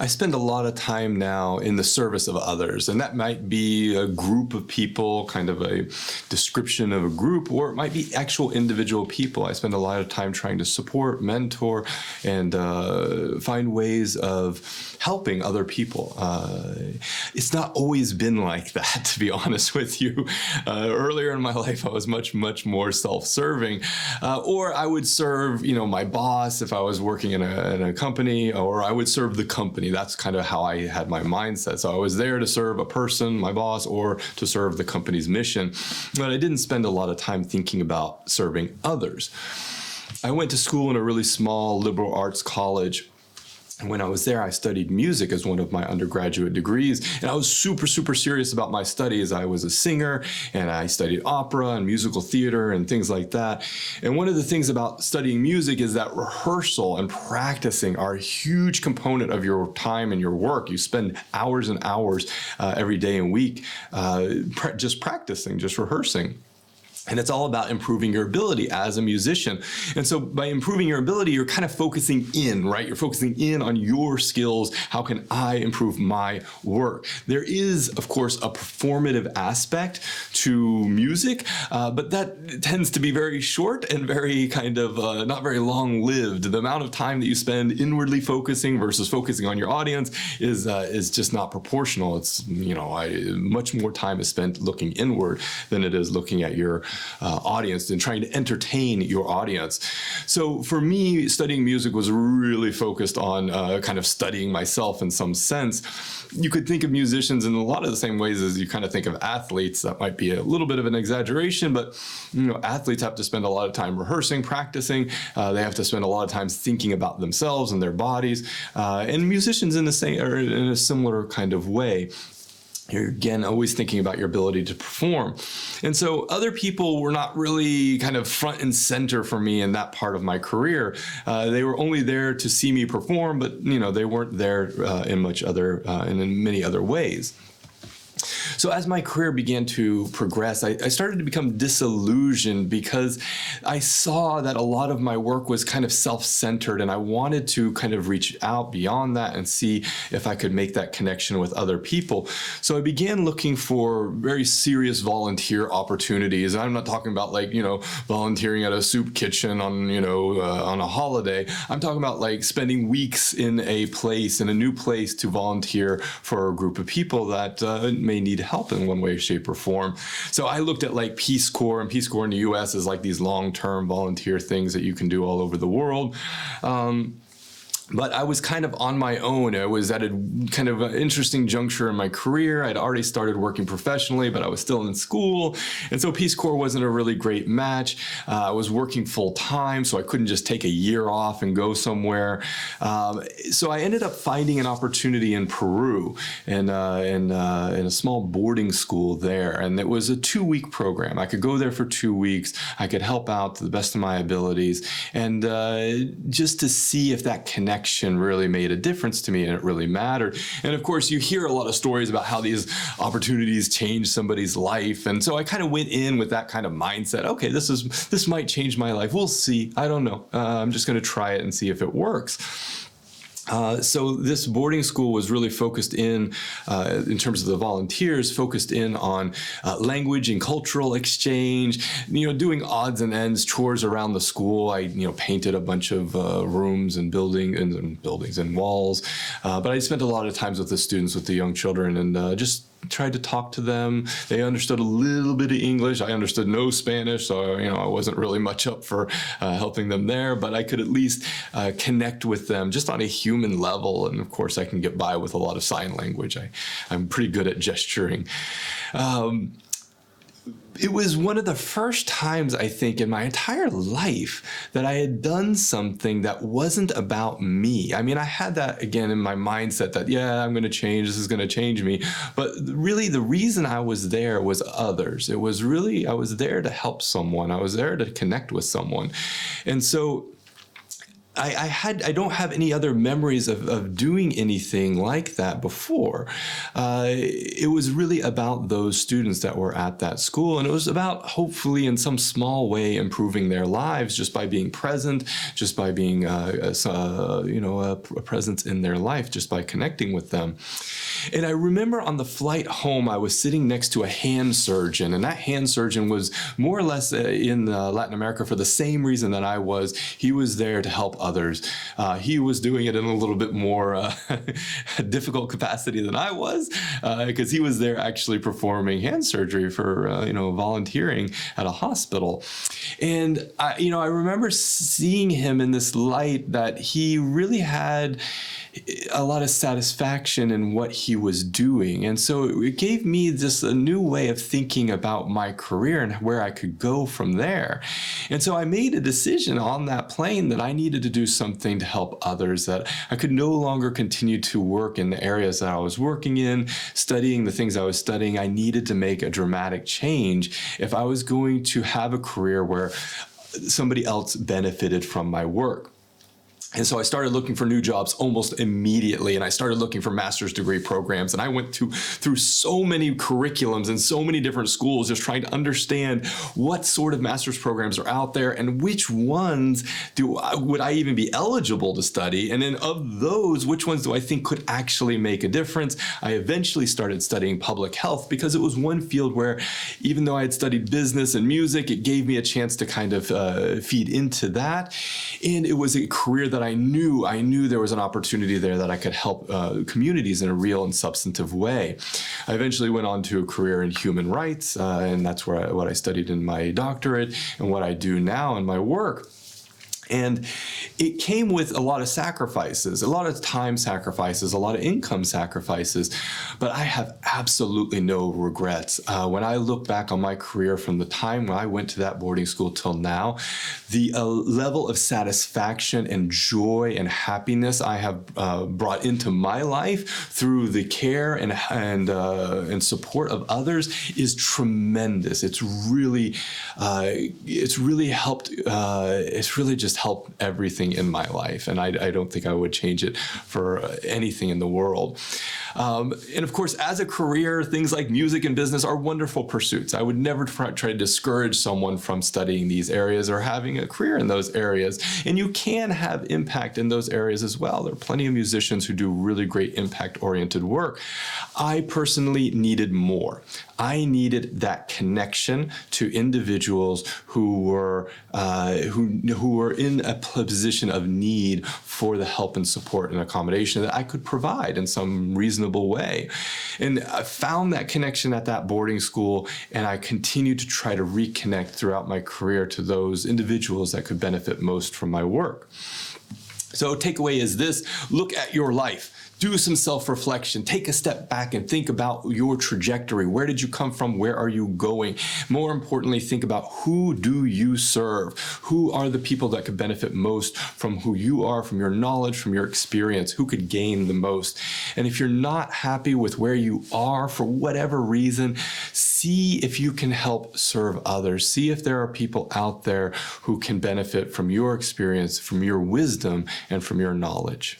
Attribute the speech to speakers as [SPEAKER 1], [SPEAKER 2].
[SPEAKER 1] I spend a lot of time now in the service of others, and that might be a group of people, kind of a description of a group, or it might be actual individual people. I spend a lot of time trying to support, mentor, and find ways of helping other people. It's not always been like that, to be honest with you. Earlier in my life, I was much more self-serving, or I would serve, my boss if I was working in a company, or I would serve the company. That's kind of how I had my mindset. So I was there to serve a person, my boss, or to serve the company's mission. But I didn't spend a lot of time thinking about serving others. I went to school in a really small liberal arts college. And when I was there, I studied music as one of my undergraduate degrees. And I was super serious about my studies. I was a singer, and I studied opera and musical theater and things like that. And one of the things about studying music is that rehearsal and practicing are a huge component of your time and your work. You spend hours and hours every day and week just practicing, just rehearsing. And it's all about improving your ability as a musician. And so by improving your ability, you're kind of focusing in, right? You're focusing in on your skills. How can I improve my work? There is, of course, a performative aspect to music, but that tends to be very short and very kind of not very long-lived. The amount of time that you spend inwardly focusing versus focusing on your audience is just not proportional. It's, much more time is spent looking inward than it is looking at your audience and trying to entertain your audience. So for me, studying music was really focused on kind of studying myself in some sense. You could think of musicians in a lot of the same ways as you kind of think of athletes. That might be a little bit of an exaggeration, but athletes have to spend a lot of time rehearsing, practicing. They have to spend a lot of time thinking about themselves and their bodies. And musicians in the same or in a similar kind of way. You're, again, always thinking about your ability to perform. And so other people were not really kind of front and center for me in that part of my career. They were only there to see me perform, but they weren't there in many other ways. So as my career began to progress, I started to become disillusioned because I saw that a lot of my work was kind of self-centered, and I wanted to kind of reach out beyond that and see if I could make that connection with other people. So I began looking for very serious volunteer opportunities. And I'm not talking about volunteering at a soup kitchen on a holiday. I'm talking about spending weeks in a new place to volunteer for a group of people that may need help in one way, shape, or form. So I looked at Peace Corps, and Peace Corps in the US is these long-term volunteer things that you can do all over the world. But I was kind of on my own. I was at a kind of an interesting juncture in my career. I'd already started working professionally, but I was still in school. And so Peace Corps wasn't a really great match. I was working full time, so I couldn't just take a year off and go somewhere. So I ended up finding an opportunity in Peru in a small boarding school there. And it was a 2-week program. I could go there for 2 weeks. I could help out to the best of my abilities. And just to see if that connection really made a difference to me and it really mattered. And of course, you hear a lot of stories about how these opportunities change somebody's life. And so I kind of went in with that kind of mindset. Okay, this might change my life. We'll see. I don't know. I'm just going to try it and see if it works. So this boarding school was really focused in terms of the volunteers, focused in on language and cultural exchange, doing odds and ends chores around the school. I, painted a bunch of rooms and buildings and walls. But I spent a lot of times with the students, with the young children, and just tried to talk to them. They understood a little bit of English. I understood no Spanish, so I wasn't really much up for helping them there, but I could at least connect with them just on a human level. And of course, I can get by with a lot of sign language. I'm pretty good at gesturing. It was one of the first times, I think, in my entire life that I had done something that wasn't about me. I mean, I had that, again, in my mindset that, I'm going to change, this is going to change me. But really, the reason I was there was others. It was really, I was there to help someone. I was there to connect with someone. And so I don't have any other memories of doing anything like that before. It was really about those students that were at that school, and it was about hopefully in some small way improving their lives just by being present, just by being a presence in their life, just by connecting with them. And I remember on the flight home, I was sitting next to a hand surgeon, and that hand surgeon was more or less in Latin America for the same reason that I was. He was there to help others. He was doing it in a little bit more difficult capacity than I was, because he was there actually performing hand surgery for volunteering at a hospital. And I remember seeing him in this light that he really had a lot of satisfaction in what he was doing. And so it gave me just a new way of thinking about my career and where I could go from there. And so I made a decision on that plane that I needed to do something to help others, that I could no longer continue to work in the areas that I was working in, studying the things I was studying. I needed to make a dramatic change if I was going to have a career where somebody else benefited from my work. And so I started looking for new jobs almost immediately, and I started looking for master's degree programs. And I went through so many curriculums and so many different schools, just trying to understand what sort of master's programs are out there and which ones would I even be eligible to study. And then of those, which ones do I think could actually make a difference? I eventually started studying public health because it was one field where, even though I had studied business and music, it gave me a chance to kind of feed into that. And it was a career that I knew there was an opportunity there that I could help communities in a real and substantive way. I eventually went on to a career in human rights, and that's what I studied in my doctorate and what I do now in my work. And it came with a lot of sacrifices, a lot of time sacrifices, a lot of income sacrifices, but I have absolutely no regrets. When I look back on my career from the time when I went to that boarding school till now, the level of satisfaction and joy and happiness I have brought into my life through the care and support of others is tremendous. It's really helped. It's really just helped everything in my life, and I don't think I would change it for anything in the world. And of course, as a career, things like music and business are wonderful pursuits. I would never try to discourage someone from studying these areas or having a career in those areas. And you can have impact in those areas as well. There are plenty of musicians who do really great impact-oriented work. I personally needed more. I needed that connection to individuals who were in a position of need for the help and support and accommodation that I could provide in some reasonable way. And I found that connection at that boarding school, and I continued to try to reconnect throughout my career to those individuals that could benefit most from my work. So takeaway is this: look at your life. Do some self-reflection. Take a step back and think about your trajectory. Where did you come from? Where are you going? More importantly, think about who do you serve? Who are the people that could benefit most from who you are, from your knowledge, from your experience? Who could gain the most? And if you're not happy with where you are for whatever reason, see if you can help serve others. See if there are people out there who can benefit from your experience, from your wisdom, and from your knowledge.